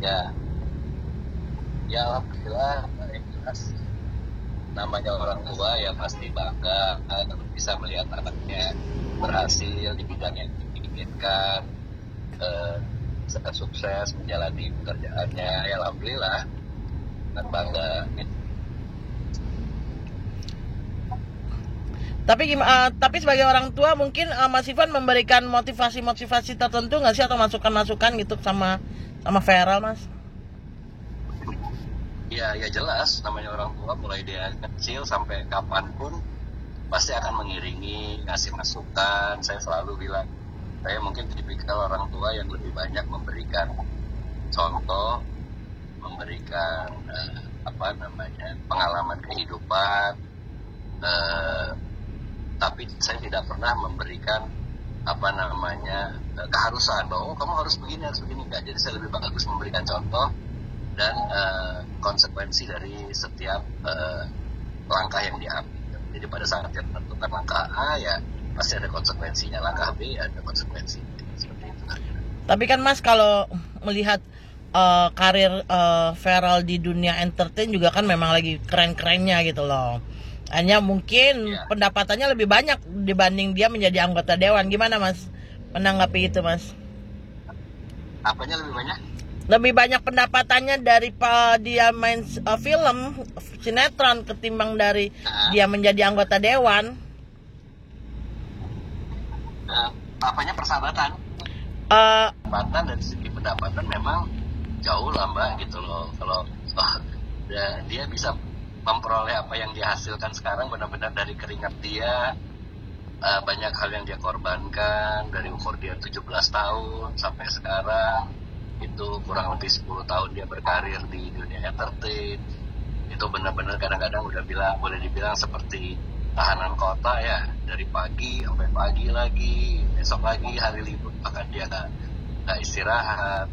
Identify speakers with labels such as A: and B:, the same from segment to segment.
A: Ya, ya alhamdulillah yang jelas namanya orang tua ya pasti bangga kalau bisa melihat anaknya berhasil di bidang yang diinginkan, eh, sukses menjalani pekerjaannya. Ya alhamdulillah, dan bangga.
B: Tapi sebagai orang tua mungkin Mas Ivan memberikan motivasi-motivasi tertentu nggak sih, atau masukan-masukan gitu sama Feral, Mas?
A: Ya jelas namanya orang tua mulai dia kecil sampai kapanpun pasti akan mengiringi, ngasih masukan. Saya selalu bilang, saya mungkin tipikal orang tua yang lebih banyak memberikan contoh, memberikan pengalaman kehidupan, tapi saya tidak pernah memberikan keharusan bahwa kamu harus begini enggak. Jadi saya lebih bagus memberikan contoh dan konsekuensi dari setiap langkah yang diambil. Jadi pada saat dia menentukan langkah A, ya pasti ada konsekuensinya, langkah B ada konsekuensi, seperti itu.
B: Tapi kan Mas, kalau melihat karir Feral di dunia entertain juga kan memang lagi keren-kerennya gitu loh. Hanya mungkin pendapatannya lebih banyak dibanding dia menjadi anggota dewan. Gimana Mas menanggapi itu, Mas?
A: Apanya lebih banyak?
B: Lebih banyak pendapatannya dari dia main film, sinetron, ketimbang dari dia menjadi anggota dewan.
A: Apanya, persahabatan? Pendapatan, dari segi pendapatan memang jauh lah Mbak gitu loh. Kalau dia bisa memperoleh apa yang dia hasilkan sekarang benar-benar dari keringat dia, banyak hal yang dia korbankan dari umur dia 17 tahun sampai sekarang. Itu kurang lebih 10 tahun dia berkarir di dunia entertain. Itu benar-benar kadang-kadang boleh dibilang seperti tahanan kota ya, dari pagi sampai pagi lagi, besok lagi hari libur bahkan dia nggak istirahat.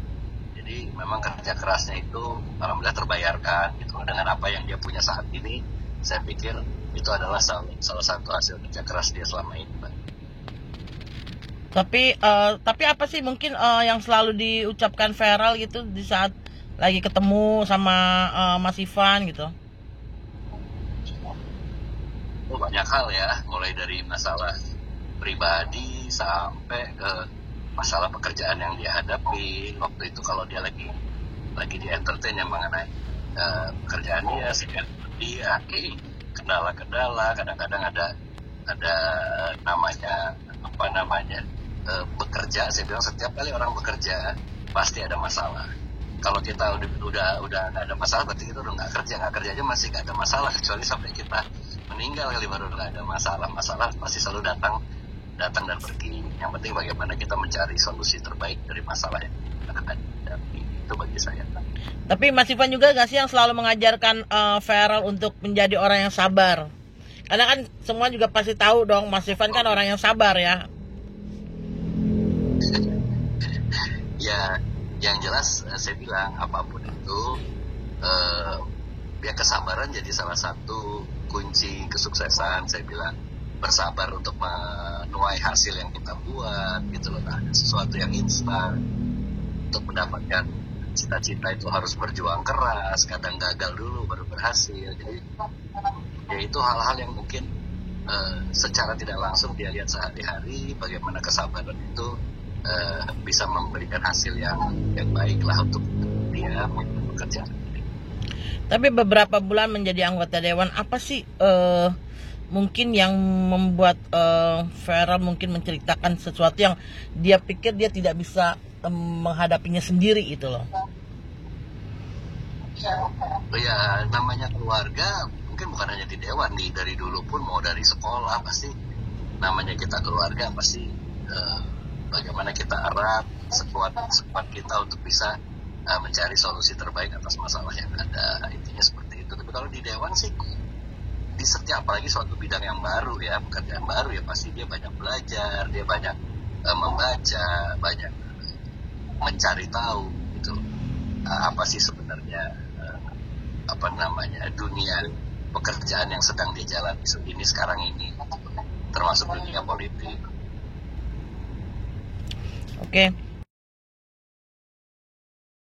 A: Jadi memang kerja kerasnya itu alhamdulillah terbayarkan gitu. Dengan apa yang dia punya saat ini, saya pikir itu adalah salah satu hasil kerja keras dia selama ini, Pak.
B: Tapi apa sih mungkin yang selalu diucapkan Feral gitu di saat lagi ketemu sama Mas Ivan gitu?
A: Banyak hal ya, mulai dari masalah pribadi sampai ke masalah pekerjaan yang dia hadapi. Waktu itu kalau dia lagi di entertain yang mengenai pekerjaan dia, kendala-kendala, kadang-kadang ada bekerja. Saya bilang setiap kali orang bekerja pasti ada masalah. Kalau kita udah nggak ada masalah, berarti kita udah nggak kerja aja masih nggak ada masalah, kecuali sampai kita meninggal kali baru nggak ada masalah pasti selalu datang dan pergi. Yang penting bagaimana kita mencari solusi terbaik dari masalah yang ada. Itu bagi saya.
B: Tapi Mas Ivan juga gak sih yang selalu mengajarkan Feral untuk menjadi orang yang sabar? Karena kan semua juga pasti tahu dong, Mas Ivan kan orang yang sabar ya.
A: Ya, yang jelas saya bilang apapun itu, ya kesabaran jadi salah satu kunci kesuksesan. Saya bilang bersabar untuk menuai hasil yang kita buat gitu loh. Nah, sesuatu yang instan. Untuk mendapatkan cita-cita itu harus berjuang keras, kadang gagal dulu baru berhasil. Jadi ya itu hal-hal yang mungkin secara tidak langsung dia lihat sehari-hari, bagaimana kesabaran itu bisa memberikan hasil yang baik lah untuk dia bekerja.
B: Tapi beberapa bulan menjadi anggota dewan, apa sih mungkin yang membuat Feral mungkin menceritakan sesuatu yang dia pikir dia tidak bisa menghadapinya sendiri itu loh?
A: Ya namanya keluarga mungkin bukan hanya di dewan nih, dari dulu pun mau dari sekolah pasti namanya kita keluarga, pasti bagaimana kita erat sekuat kita untuk bisa mencari solusi terbaik atas masalah yang ada, intinya seperti itu. Tapi kalau di dewan sih di setiap, apalagi suatu bidang yang baru ya, pekerjaan baru ya, pasti dia banyak belajar, dia banyak membaca, banyak mencari tahu gitu apa sih sebenarnya dunia pekerjaan yang sedang dijalani ini sekarang ini, termasuk dunia politik.
B: Oke.